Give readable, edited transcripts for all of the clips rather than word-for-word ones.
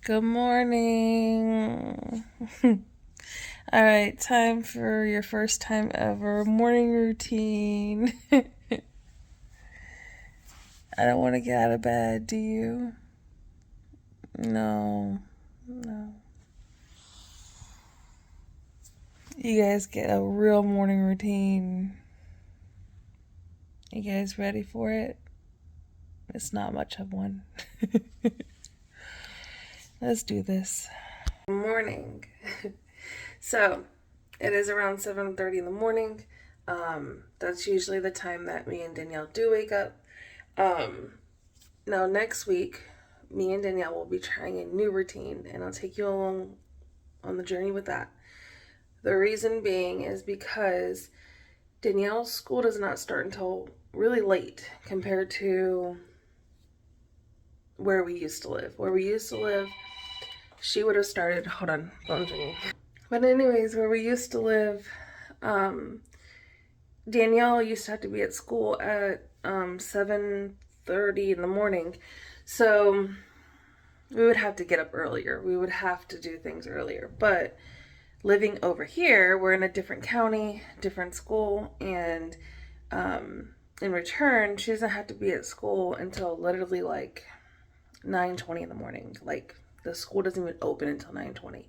Good morning. All right, time for your first time ever morning routine. I don't want to get out of bed, do you? No. You guys get a real morning routine. You guys ready for it? It's not much of one. Let's do this. Good morning. So, it is around 7:30 in the morning. That's usually the time that me and Danielle do wake up. Now next week, me and Danielle will be trying a new routine, and I'll take you along on the journey with that. The reason being is because Danielle's school does not start until really late compared to where we used to live. Where we used to live, she would have started, hold on, phone's ringing. But anyways, where we used to live, Danielle used to have to be at school at 7:30 in the morning. So we would have to get up earlier. We would have to do things earlier. But living over here, we're in a different county, different school, and in return, she doesn't have to be at school until literally like 9:20 in the morning. Like, the school doesn't even open until 9:20.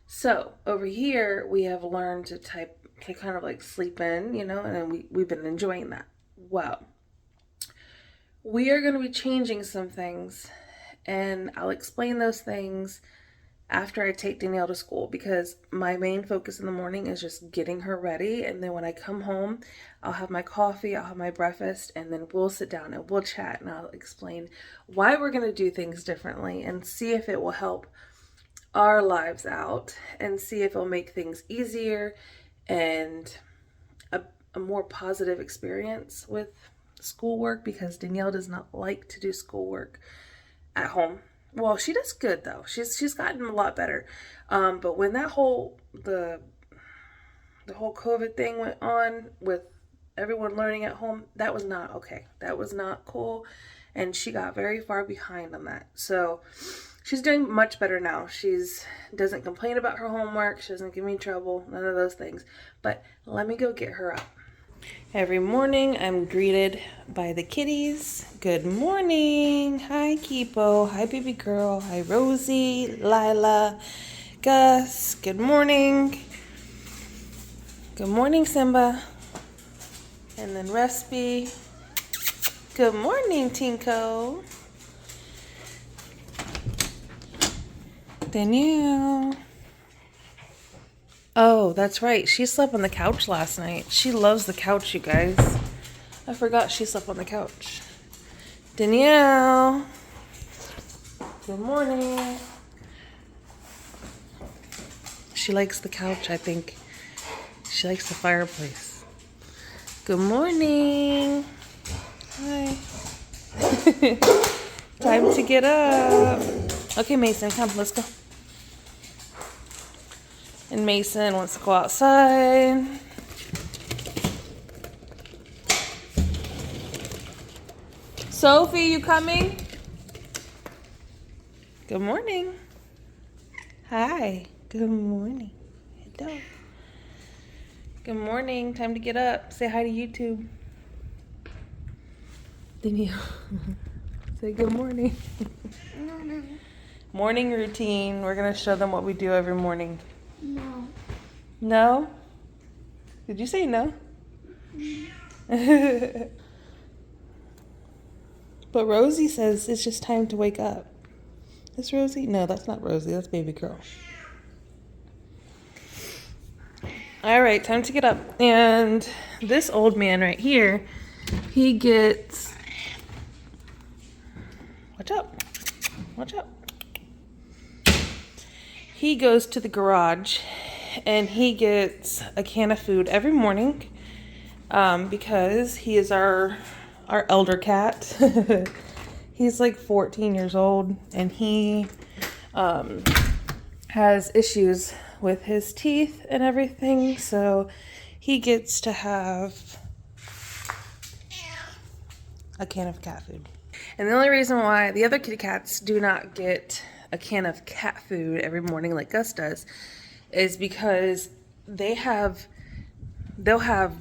So over here, we have learned to kind of like sleep in, and then we've been enjoying that. Well, we are going to be changing some things, and I'll explain those things after I take Danielle to school, because my main focus in the morning is just getting her ready. And then when I come home, I'll have my coffee, I'll have my breakfast, and then we'll sit down and we'll chat, and I'll explain why we're going to do things differently and see if it will help our lives out and see if it'll make things easier and a more positive experience with schoolwork, because Danielle does not like to do schoolwork at home. Well, she does good though. She's gotten a lot better. But when the whole COVID thing went on with everyone learning at home, that was not okay. That was not cool, and she got very far behind on that. So she's doing much better now. Doesn't complain about her homework. She doesn't give me trouble. None of those things. But let me go get her up. Every morning, I'm greeted by the kitties. Good morning. Hi, Kipo. Hi, baby girl. Hi, Rosie, Lila, Gus. Good morning. Good morning, Simba. And then Respi. Good morning, Tinko. Danielle. Oh, that's right. She slept on the couch last night. She loves the couch, you guys. I forgot she slept on the couch. Danielle. Good morning. She likes the couch, I think. She likes the fireplace. Good morning. Hi. Time to get up. Okay, Mason, come, let's go. And Mason wants to go outside. Sophie, you coming? Good morning. Hi. Good morning. Hello. Good morning. Time to get up. Say hi to YouTube. Danielle. Say good morning. No. Morning routine. We're going to show them what we do every morning. No. No? Did you say no? But Rosie says it's just time to wake up. Is Rosie? No, that's not Rosie. That's baby girl. All right, time to get up. And this old man right here, he gets... Watch out. He goes to the garage and he gets a can of food every morning because he is our elder cat. He's like 14 years old, and he has issues with his teeth and everything, so he gets to have a can of cat food. And the only reason why the other kitty cats do not get a can of cat food every morning like Gus does is because they'll have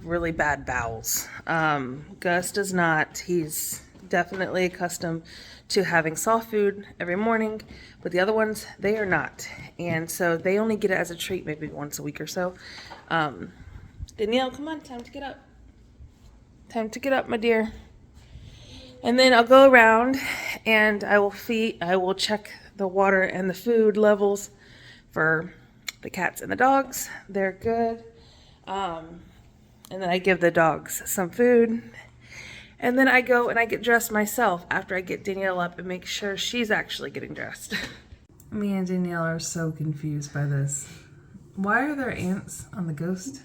really bad bowels. Gus does not. He's definitely accustomed to having soft food every morning, but the other ones, they are not. And so they only get it as a treat maybe once a week or so. Danielle, come on, time to get up. Time to get up, my dear. And then I'll go around and I will check the water and the food levels for the cats and the dogs. They're good. And then I give the dogs some food. And then I go and I get dressed myself after I get Danielle up and make sure she's actually getting dressed. Me and Danielle are so confused by this. Why are there ants on the ghost?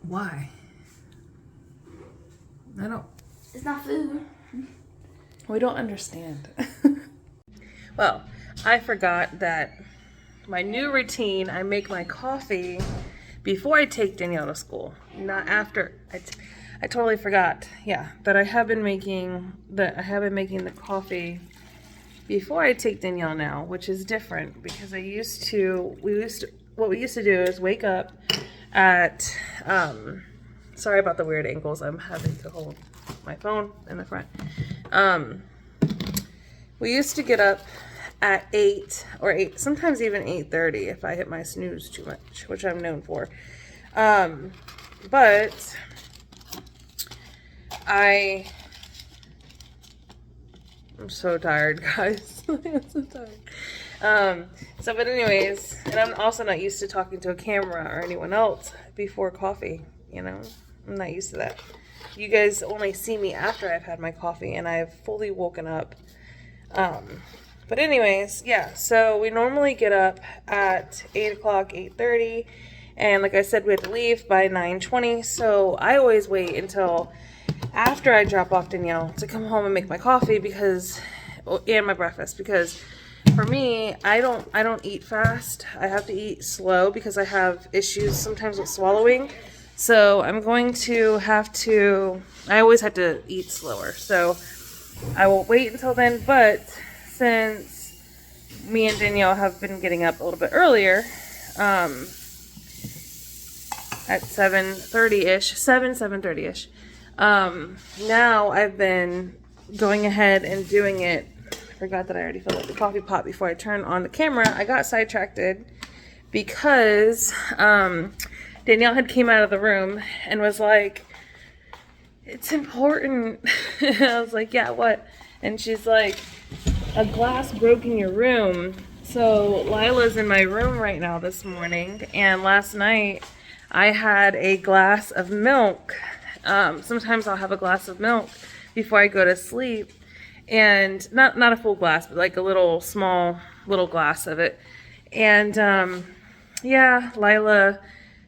Why? I don't... It's not food. We don't understand. Well, I forgot that my new routine, I make my coffee before I take Danielle to school, not after. I totally forgot. Yeah, that I have been making the coffee before I take Danielle now, which is different because what we used to do is wake up at sorry about the weird angles. I'm having to hold my phone in the front. We used to get up at 8 or 8, sometimes even 8:30 if I hit my snooze too much, which I'm known for. But I'm so tired, guys. I'm so tired. But anyways, and I'm also not used to talking to a camera or anyone else before coffee, you know? I'm not used to that. You guys only see me after I've had my coffee and I've fully woken up. But anyways, yeah, so we normally get up at 8 o'clock, 8:30, and like I said, we have to leave by 9:20, so I always wait until after I drop off Danielle to come home and make my coffee and my breakfast, because for me, I don't eat fast. I have to eat slow because I have issues sometimes with swallowing. So I'm going to I always have to eat slower. So I will wait until then, but since me and Danielle have been getting up a little bit earlier, at 7:30ish, now I've been going ahead and doing it. I forgot that I already filled up the coffee pot before I turned on the camera. I got sidetracked because Danielle had came out of the room and was like, "It's important." I was like, "Yeah, what?" And she's like, "A glass broke in your room." So Lila's in my room right now this morning, and last night I had a glass of milk. Sometimes I'll have a glass of milk before I go to sleep, and not a full glass, but like a little glass of it. And yeah, Lila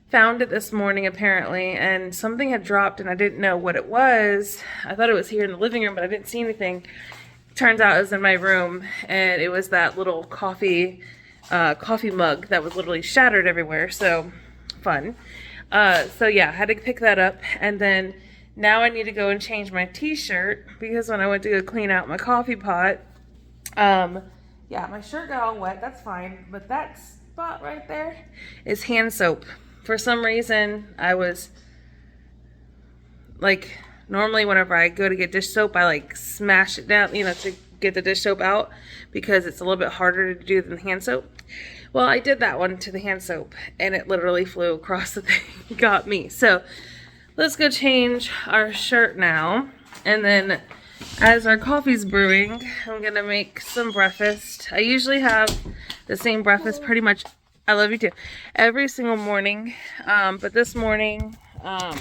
found it this morning apparently, and something had dropped and I didn't know what it was. I thought it was here in the living room, but I didn't see anything. Turns out it was in my room, and it was that little coffee mug that was literally shattered everywhere. So fun. So yeah, I had to pick that up, and then now I need to go and change my t-shirt because when I went to go clean out my coffee pot, yeah, my shirt got all wet. That's fine, but that spot right there is hand soap. For some reason, I was like, normally whenever I go to get dish soap, I like smash it down, to get the dish soap out because it's a little bit harder to do than hand soap. Well, I did that one to the hand soap and it literally flew across the thing, got me. So let's go change our shirt now. And then as our coffee's brewing, I'm gonna make some breakfast. I usually have the same breakfast pretty much, I love you too, every single morning. But this morning, well,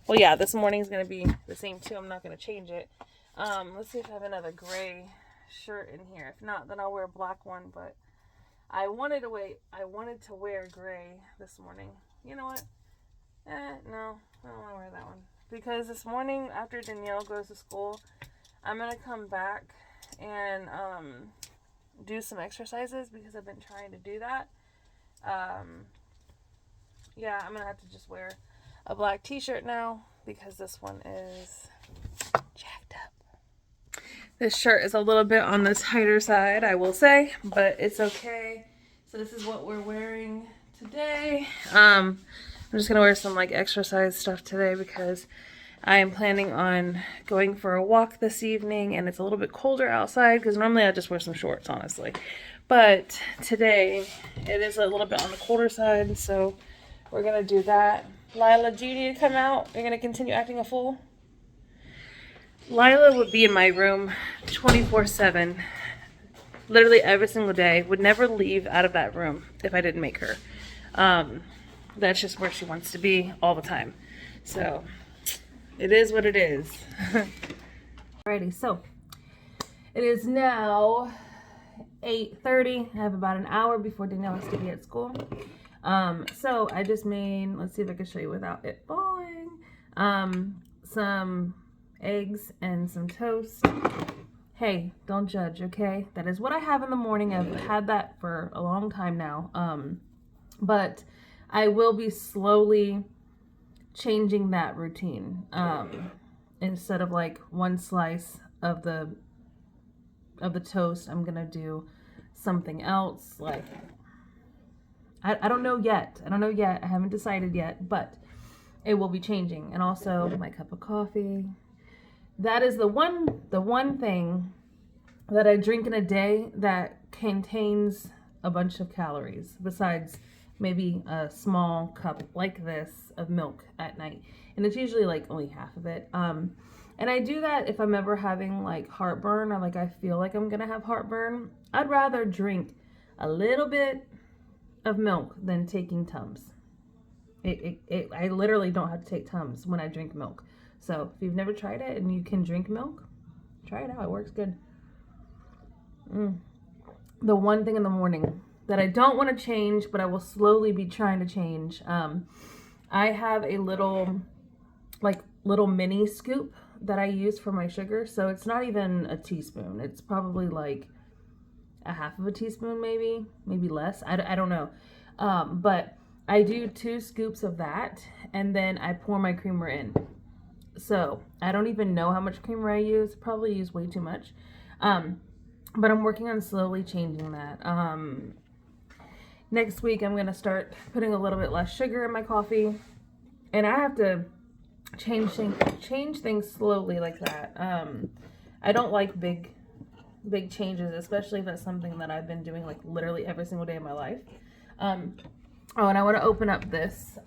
yeah, this morning's going to be the same too. I'm not going to change it. Let's see if I have another gray shirt in here. If not, then I'll wear a black one. But I wanted to wear gray this morning. You know what? No, I don't want to wear that one. Because this morning, after Danielle goes to school, I'm going to come back and do some exercises because I've been trying to do that. Yeah, I'm going to have to just wear a black t-shirt now because this one is jacked up. This shirt is a little bit on the tighter side, I will say, but it's okay. So this is what we're wearing today. I'm just gonna wear some like exercise stuff today because I am planning on going for a walk this evening, and it's a little bit colder outside because normally I just wear some shorts, honestly. But today it is a little bit on the colder side, so we're gonna do that. Lila, do you need to come out? You're gonna continue acting a fool? Lila would be in my room 24/7, literally every single day, would never leave out of that room if I didn't make her. That's just where she wants to be all the time. So it is what it is. Alrighty, so it is now 8:30. I have about an hour before Danielle has to be at school. So I just made, let's see if I can show you without it falling, some eggs and some toast. Hey, don't judge, okay? That is what I have in the morning. I've had that for a long time now. But I will be slowly changing that routine. Instead of like one slice of the toast, I'm gonna do something else. Like I don't know yet. I haven't decided yet, but it will be changing. And also my cup of coffee. That is the one thing that I drink in a day that contains a bunch of calories, besides maybe a small cup like this of milk at night. And it's usually like only half of it. And I do that if I'm ever having like heartburn, or like I feel like I'm gonna have heartburn. I'd rather drink a little bit of milk than taking Tums. I literally don't have to take Tums when I drink milk. So if you've never tried it and you can drink milk, try it out. It works good. The one thing in the morning that I don't want to change, but I will slowly be trying to change. I have a little mini scoop that I use for my sugar. So it's not even a teaspoon. It's probably like a half of a teaspoon, maybe less. I don't know. But I do 2 scoops of that, and then I pour my creamer in. So I don't even know how much creamer I use. Probably use way too much. But I'm working on slowly changing that. Next week I'm gonna start putting a little bit less sugar in my coffee, and I have to change things slowly like that. I don't like big changes, especially if that's something that I've been doing like literally every single day of my life. Oh, and I want to open up this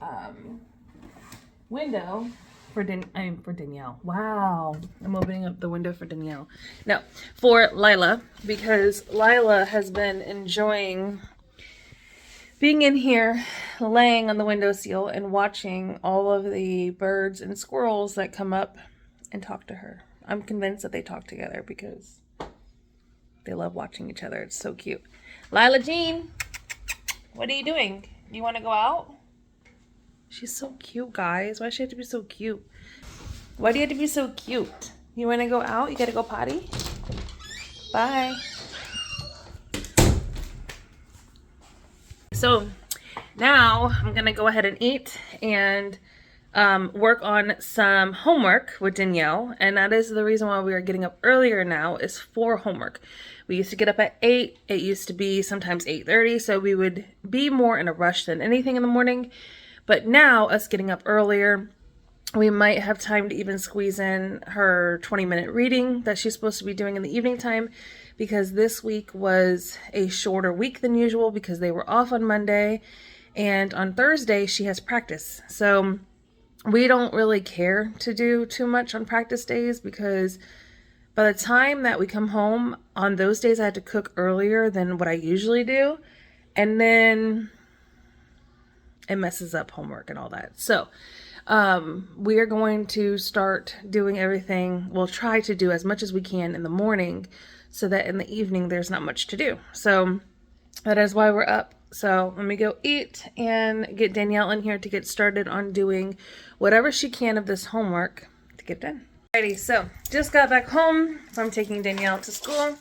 window for Danielle. Wow. I'm opening up the window for Danielle. No, for Lila, because Lila has been enjoying being in here, laying on the windowsill and watching all of the birds and squirrels that come up and talk to her. I'm convinced that they talk together because they love watching each other. It's so cute. Lila Jean, what are you doing? You want to go out? She's so cute, guys. Why does she have to be so cute? Why do you have to be so cute? You want to go out? You got to go potty? Bye. So now I'm going to go ahead and eat and work on some homework with Danielle. And that is the reason why we are getting up earlier now, is for homework. We used to get up at 8. It used to be sometimes 8:30. So we would be more in a rush than anything in the morning. But now, us getting up earlier, we might have time to even squeeze in her 20-minute reading that she's supposed to be doing in the evening time, because this week was a shorter week than usual because they were off on Monday, and on Thursday she has practice. So we don't really care to do too much on practice days, because by the time that we come home on those days, I had to cook earlier than what I usually do, and then it messes up homework and all that. So we are going to start doing everything. We'll try to do as much as we can in the morning so that in the evening there's not much to do. So that is why we're up. So let me go eat and get Danielle in here to get started on doing whatever she can of this homework to get done. Alrighty, so just got back home from taking Danielle to school.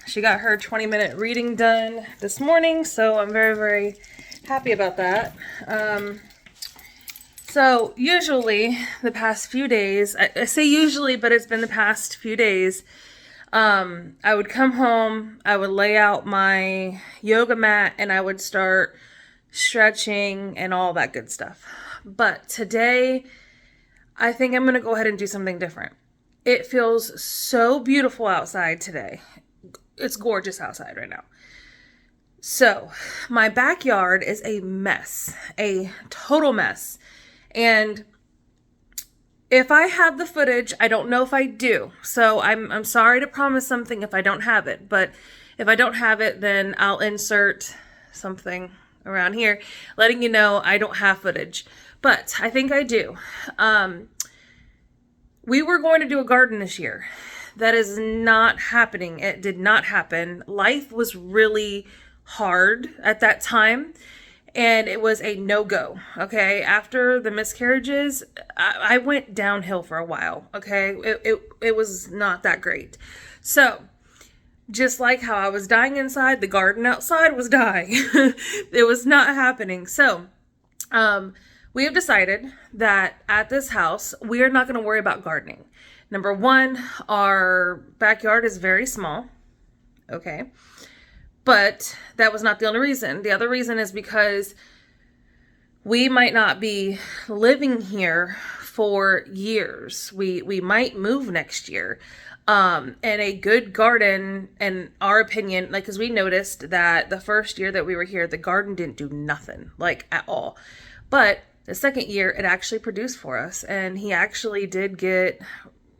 She got her 20-minute reading done this morning, so I'm very, very happy about that. So usually the past few days, I say usually, but it's been the past few days, I would come home, I would lay out my yoga mat, and I would start stretching and all that good stuff. But today, I think I'm going to go ahead and do something different. It feels so beautiful outside today. It's gorgeous outside right now. So, my backyard is a mess, a total mess. And if I have the footage, I don't know if I do. So, I'm sorry to promise something if I don't have it. But if I don't have it, then I'll insert something around here letting you know I don't have footage. But I think I do. We were going to do a garden this year. That is not happening. It did not happen. Life was really hard at that time, and it was a no-go. Okay, after the miscarriages, I went downhill for a while. Okay, it was not that great. So just like how I was dying inside, the garden outside was dying. It was not happening. So we have decided that at this house, we are not going to worry about gardening. Number one, our backyard is very small. Okay. But that was not the only reason. The other reason is because we might not be living here for years. We might move next year. And a good garden, in our opinion, like, because we noticed that the first year that we were here, the garden didn't do nothing, like, at all. But the second year, it actually produced for us. And he actually did get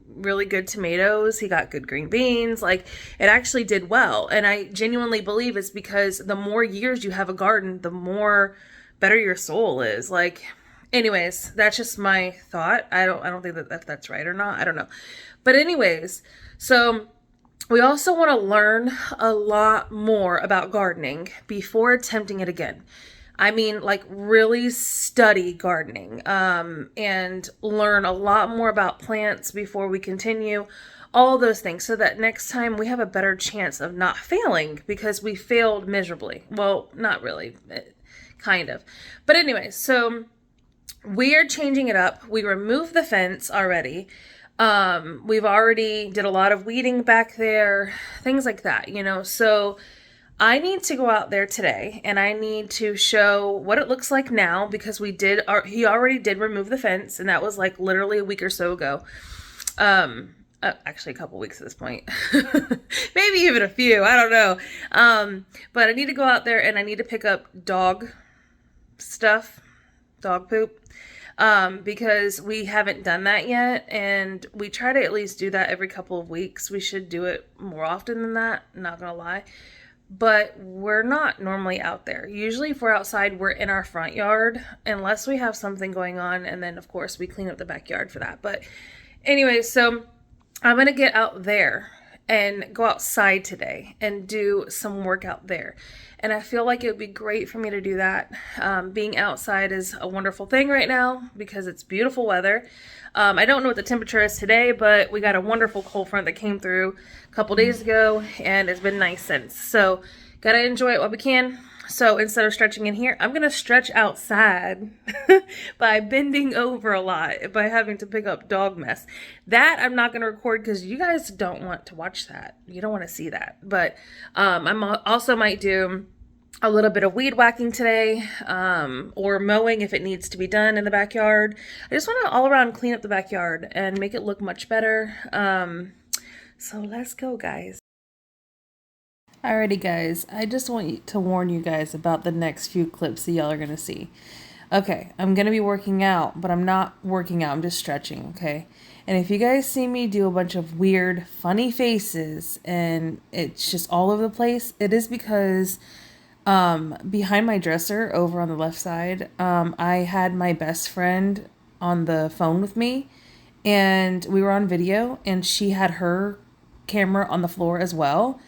really good tomatoes. He got good green beans. Like, it actually did well. And I genuinely believe it's because the more years you have a garden, the more better your soul is. Like, anyways, that's just my thought. I don't think that that's right or not. I don't know. But anyways, so we also want to learn a lot more about gardening before attempting it again. I mean, like, really study gardening, and learn a lot more about plants before we continue, all those things, so that next time we have a better chance of not failing, because we failed miserably. Well, not really, kind of. But anyway, so we are changing it up. We removed the fence already. We've already did a lot of weeding back there, things like that, so I need to go out there today, and I need to show what it looks like now, because he already did remove the fence, and that was like literally a week or so ago. Actually a couple weeks at this point, maybe even a few, I don't know. But I need to go out there, and I need to pick up dog stuff, dog poop, because we haven't done that yet, and we try to at least do that every couple of weeks. We should do it more often than that, not gonna lie. But we're not normally out there. Usually if we're outside, we're in our front yard, unless we have something going on. And then, of course, we clean up the backyard for that. But anyway, so I'm going to get out there and go outside today and do some work out there. And I feel like it would be great for me to do that. Being outside is a wonderful thing right now because it's beautiful weather. I don't know what the temperature is today, but we got a wonderful cold front that came through a couple days ago, and it's been nice since. So gotta enjoy it while we can. So instead of stretching in here, I'm gonna stretch outside by bending over a lot, by having to pick up dog mess. That I'm not gonna record because you guys don't want to watch that. You don't want to see that. But I'm also might do a little bit of weed whacking today, or mowing if it needs to be done in the backyard. I just want to all around clean up the backyard and make it look much better. So let's go, guys. Alrighty, guys, I just want to warn you guys about the next few clips that y'all are going to see. Okay, I'm going to be working out, but I'm not working out, I'm just stretching, okay? And if you guys see me do a bunch of weird, funny faces, and it's just all over the place, it is because behind my dresser over on the left side, I had my best friend on the phone with me, and we were on video, and she had her camera on the floor as well,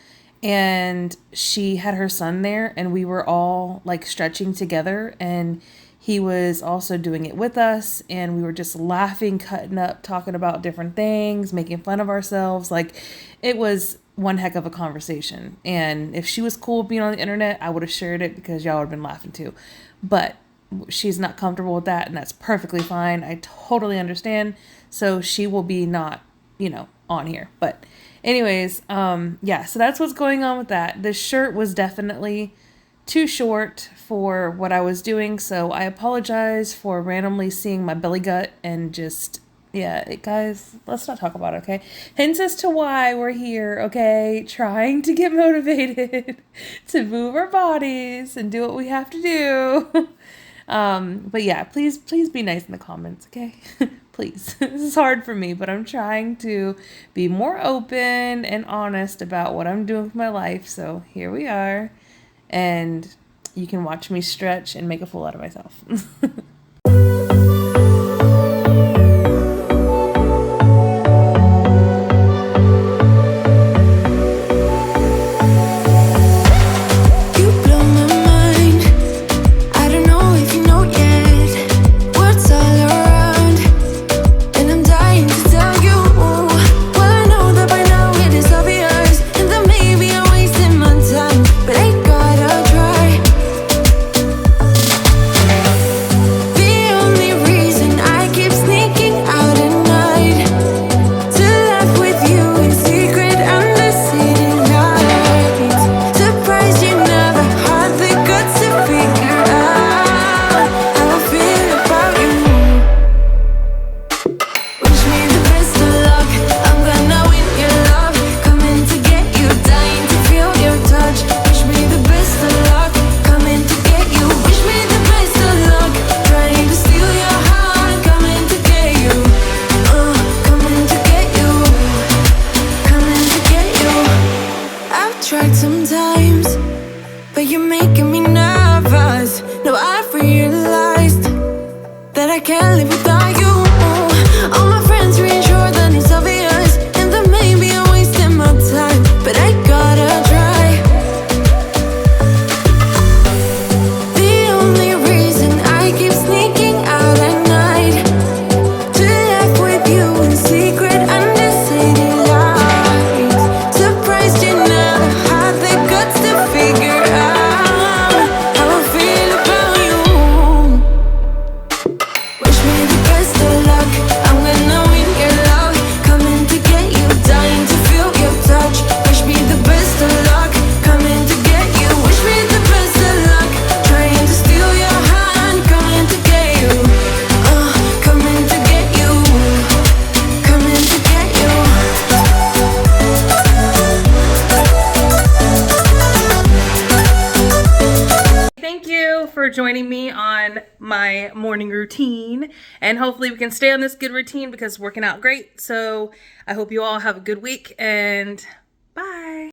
and she had her son there, and we were all like stretching together, and he was also doing it with us, and we were just laughing, cutting up, talking about different things, making fun of ourselves. Like, it was one heck of a conversation. And if she was cool with being on the internet, I would have shared it because y'all would have been laughing too. But she's not comfortable with that, and that's perfectly fine. I totally understand. So she will be not, on here. But anyways, yeah, so that's what's going on with that. This shirt was definitely too short for what I was doing, so I apologize for randomly seeing my belly gut and just, yeah, guys, let's not talk about it, okay? Hints as to why we're here, okay? Trying to get motivated to move our bodies and do what we have to do. But yeah, please be nice in the comments, okay? Please. This is hard for me, but I'm trying to be more open and honest about what I'm doing with my life. So here we are. And you can watch me stretch and make a fool out of myself. Tried sometimes, but you're making me nervous. No, I've realized that I can't live without you. All my friends reassure that it's obvious, and that maybe I'm wasting my time, but I gotta try. The only reason I keep sneaking out at night to laugh with you in secret under city lights. Surprised you never had the guts to figure out how I feel about you. Wish me the best of luck, I'm gonna win your love. Coming to get you, dying to feel your touch. Wish me the best of luck, coming to get you. Wish me the best of luck, trying to steal your hand. Coming to get you, coming to get you, coming to get you. Thank you for joining me on my morning routine, and hopefully we can stay on this good routine because it's working out great. So I hope you all have a good week, and bye.